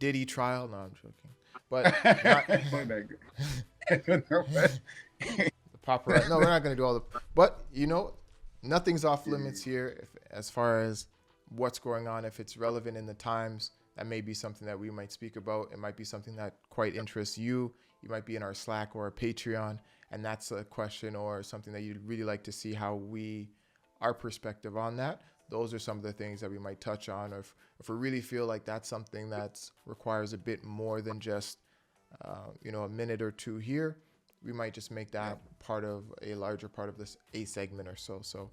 Diddy trial. No, I'm joking. But not I don't know what. the paparazzi. No, we're not going to do all the. But nothing's off limits here as far as what's going on. If it's relevant in the times, that may be something that we might speak about. It might be something that quite interests you. You might be in our Slack or our Patreon, and that's a question or something that you'd really like to see our perspective on that. Those are some of the things that we might touch on. Or if we really feel like that's something that requires a bit more than just, a minute or two here, we might just make that part of a larger part of this a segment or so. So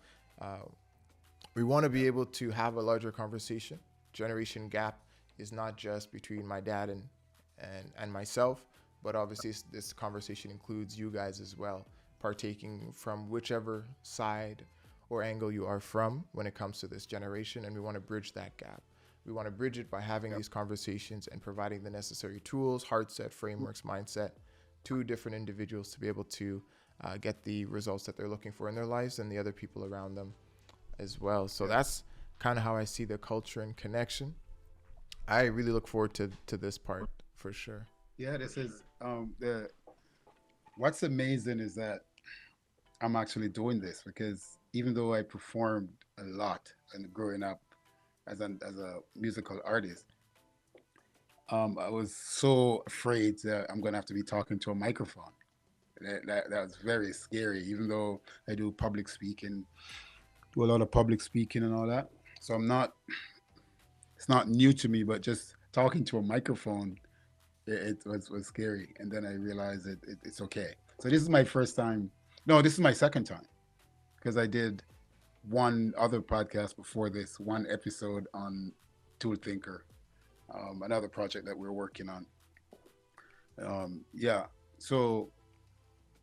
we want to be able to have a larger conversation. Generation gap is not just between my dad and myself, but obviously this conversation includes you guys as well, partaking from whichever side or angle you are from when it comes to this generation, and we want to bridge that gap. We want to bridge it by having these conversations and providing the necessary tools, heart set, frameworks, mindset to different individuals to be able to get the results that they're looking for in their lives and the other people around them as well. So that's kind of how I see the culture and connection. I really look forward to this part for sure. Yeah, this is the what's amazing is that I'm actually doing this because even though I performed a lot and growing up as a musical artist, I was so afraid that I'm gonna have to be talking to a microphone. That was very scary. Even though I do public speaking, do a lot of public speaking and all that, so I'm not. It's not new to me, but just talking to a microphone, was scary. And then I realized it's okay. So this is my first time. No, this is my second time because I did one other podcast before this, one episode on Tool Thinker, another project that we're working on. Yeah. So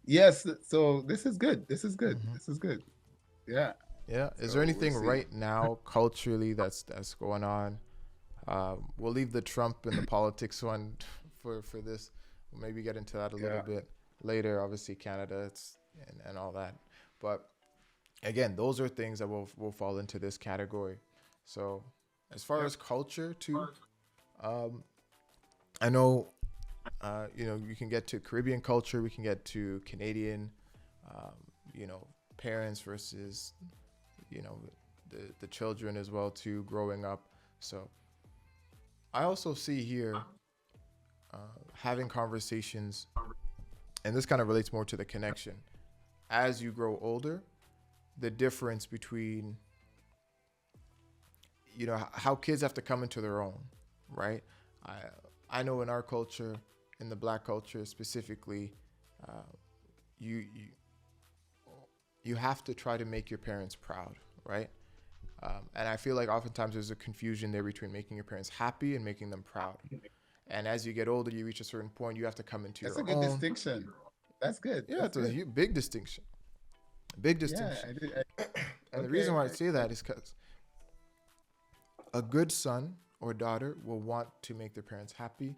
yes. So this is good. This is good. Hmm. This is good. Yeah. Yeah. Is there So we'll anything see. right now culturally that's going on? We'll leave the Trump and the politics one for this. We'll maybe get into that a little Yeah. bit later. Obviously, Canada, and all that. But again, those are things that will fall into this category. So as far Yep. as culture too, um, I know you can get to Caribbean culture, we can get to Canadian, um, you know, parents versus you know the children as well too growing up. So I also see here having conversations, and this kind of relates more to the connection as you grow older. The difference between how kids have to come into their own, right? I I know in our culture, in the black culture specifically, uh, you you you have to try to make your parents proud, right? And I feel like oftentimes there's a confusion there between making your parents happy and making them proud. And as you get older, you reach a certain point, you have to come into That's a your good own. distinction. That's good. Yeah, That's it's a good. big distinction. Big Yeah, distinction. I did. And the reason Okay. why I say that is because a good son or daughter will want to make their parents happy.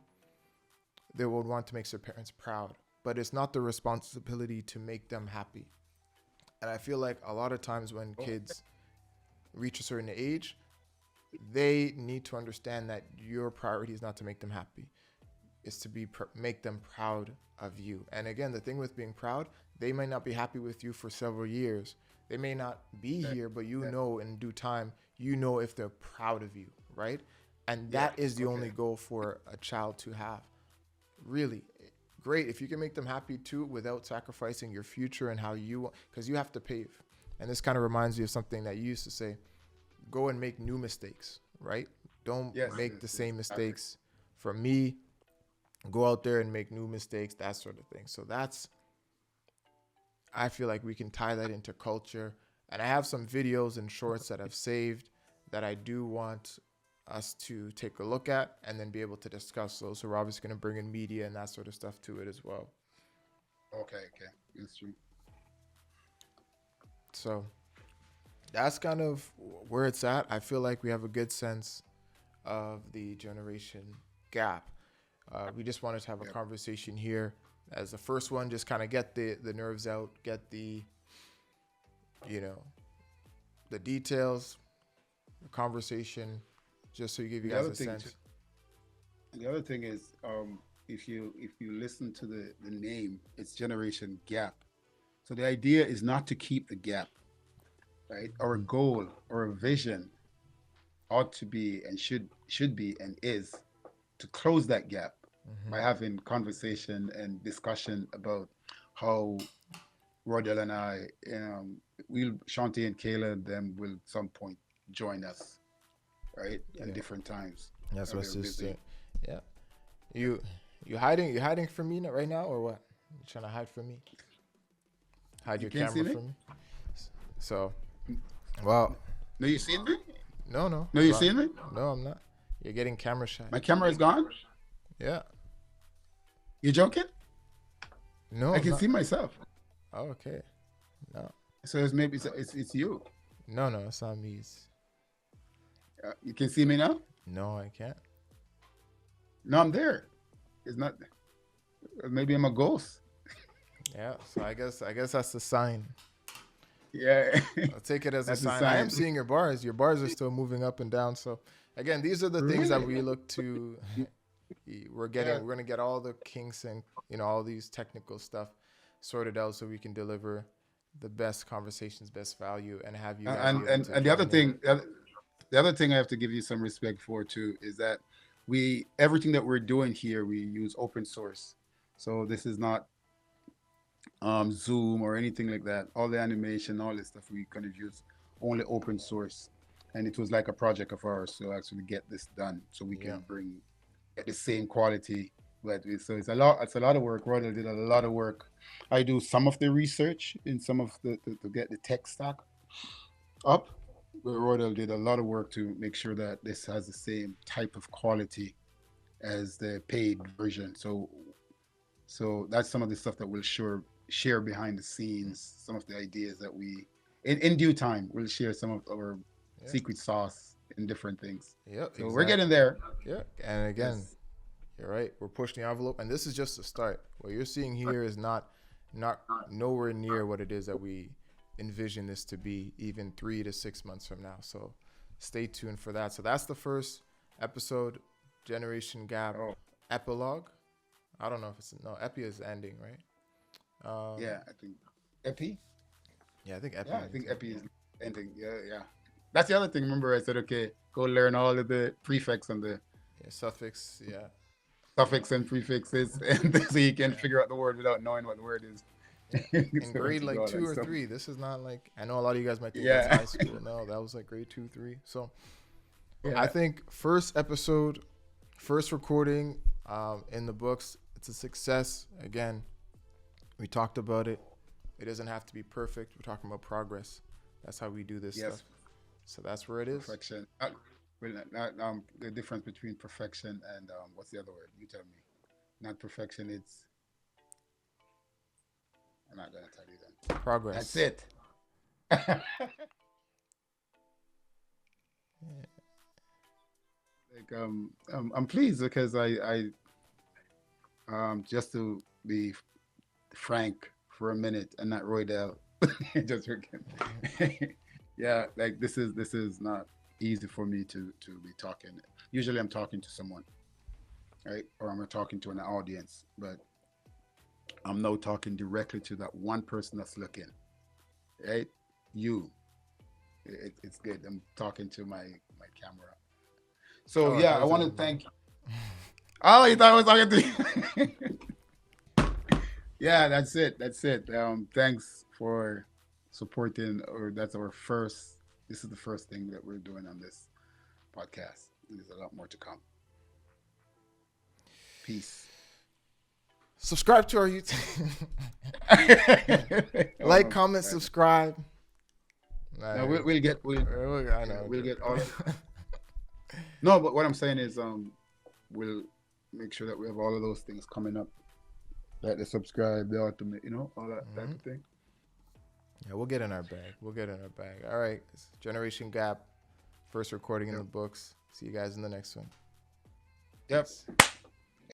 They will want to make their parents proud. But it's not the responsibility to make them happy. And I feel like a lot of times when Oh, kids reach a certain age, they need to understand that your priority is not to make them happy. It's to make them proud of you. And again, the thing with being proud, they might not be happy with you for several years. They may not be okay. here, but Yeah. in due time, if they're proud of you, right? And Yeah. that is the only Okay. goal for a child to have. Really great if you can make them happy too without sacrificing your future and how you because you have to pave. And this kind of reminds me of something that you used to say: go and make new mistakes, right? Don't Yes. make the Yes. Yes. same Exactly. mistakes. For me, go out there and make new mistakes, that sort of thing. So I feel like we can tie that into culture. And I have some videos and shorts that I've saved that I do want us to take a look at and then be able to discuss those. So we're obviously going to bring in media and that sort of stuff to it as well. Okay. Okay. That's true. So that's kind of where it's at. I feel like we have a good sense of the generation gap. We just wanted to have a Yep. conversation here as the first one, just kind of get the nerves out, get you know, the details, the conversation, just so you give you The guys other a thing too. sense. And the other thing is, if you listen to the name, it's generation gap. So the idea is not to keep the gap, right? Our goal or a vision ought to be and should be and is to close that gap Mm-hmm. by having conversation and discussion about how Roydell and I, will Shanti and Kayla and them will at some point join us, right? In Yeah, different times. that's my They're sister. busy. Yeah, you you hiding from me right now or what? You trying to hide from me? Hide You your can't see camera me? from me? So, well, No, you seen me? no, no, No, you well, seen me? no, I'm not. You're getting camera shy. My camera is gone. Yeah, You joking? no, I I'm can not. see myself. Oh, okay, no, So it's you. no, no, it's not me. You can see me now. No, I can't. No, I'm there. It's not. Maybe I'm a ghost. Yeah, so I guess that's the sign. Yeah, I'll take it as a that's a sign. I am sign. seeing your bars. Your bars are still moving up and down. So again, these are the things that Really? we look to. Yeah. We're gonna get all the kinks and all these technical stuff sorted out so we can deliver the best conversations, best value, and have you guys be And able to the other join in. thing, the other thing I have to give you some respect for too is that we everything that we're doing here we use open source. So this is not Zoom or anything like that. All the animation, all this stuff we kind of use only open source, and it was like a project of ours to actually get this done so we Yeah, can bring get the same quality. But so it's a lot. It's a lot of work. Rodel did a lot of work. I do some of the research in some of the to get the tech stack up. But Roydell did a lot of work to make sure that this has the same type of quality as the paid version. So that's some of the stuff that we'll share behind the scenes. Some of the ideas that we in due time we'll share some of our yeah, secret sauce in different things. yep, So we're getting exactly. there. Yeah, and again, Yes. you're right. We're pushing the envelope, and this is just the start. What you're seeing here is not nowhere near what it is that we envision this to be, even 3 to 6 months from now. So stay tuned for that. So that's the first episode, Generation Gap Oh, epilogue. I don't know if it's no Epi is ending, right? yeah. I think Epi. Yeah, I think Epi Yeah, I ends. think Epi is ending. Yeah, yeah. That's the other thing. Remember, I said, okay, go learn all of the prefix and the Yeah, suffix. Yeah, suffix and prefixes, and so you can figure out the word without knowing what the word is. yeah. In So grade to do like all two that or stuff. three, this is not like I know a lot of you guys might think that's Yeah, high school. No, that was like grade 2, 3. So I yeah. think first episode, first recording in the books, it's a success. Again, we talked about it. It doesn't have to be perfect. We're talking about progress. That's how we do this stuff. Yes, So that's where it is. perfection. Well, the difference between perfection and what's the other word? You tell me. Not perfection. It's I'm not gonna tell you then. That's Progress. it. Like I'm pleased because I just to be frank for a minute and not Roydell. Just joking. Yeah, like this is not easy for me to be talking. Usually I'm talking to someone, right? Or I'm talking to an audience, but I'm now talking directly to that one person that's looking, right? You. It's good. I'm talking to my camera. So Oh, I thought yeah, you I were want talking to to me. thank. Oh, you thought I was talking to you? Yeah, that's it. That's it. Thanks for supporting. Or that's our first. This is the first thing that we're doing on this podcast. There's a lot more to come. Peace. Subscribe to our YouTube. Like, Oh, comment, man. subscribe. No, Like, I yeah, know. I'm we'll get joking. all. No, but what I'm saying is we'll make sure that we have all of those things coming up, like the subscribe, the automate, all that type Hmm. of thing. Yeah, we'll get in our bag. We'll get in our bag. All right. Generation Gap. First recording in Yep. the books. See you guys in the next one. Yep. Peace.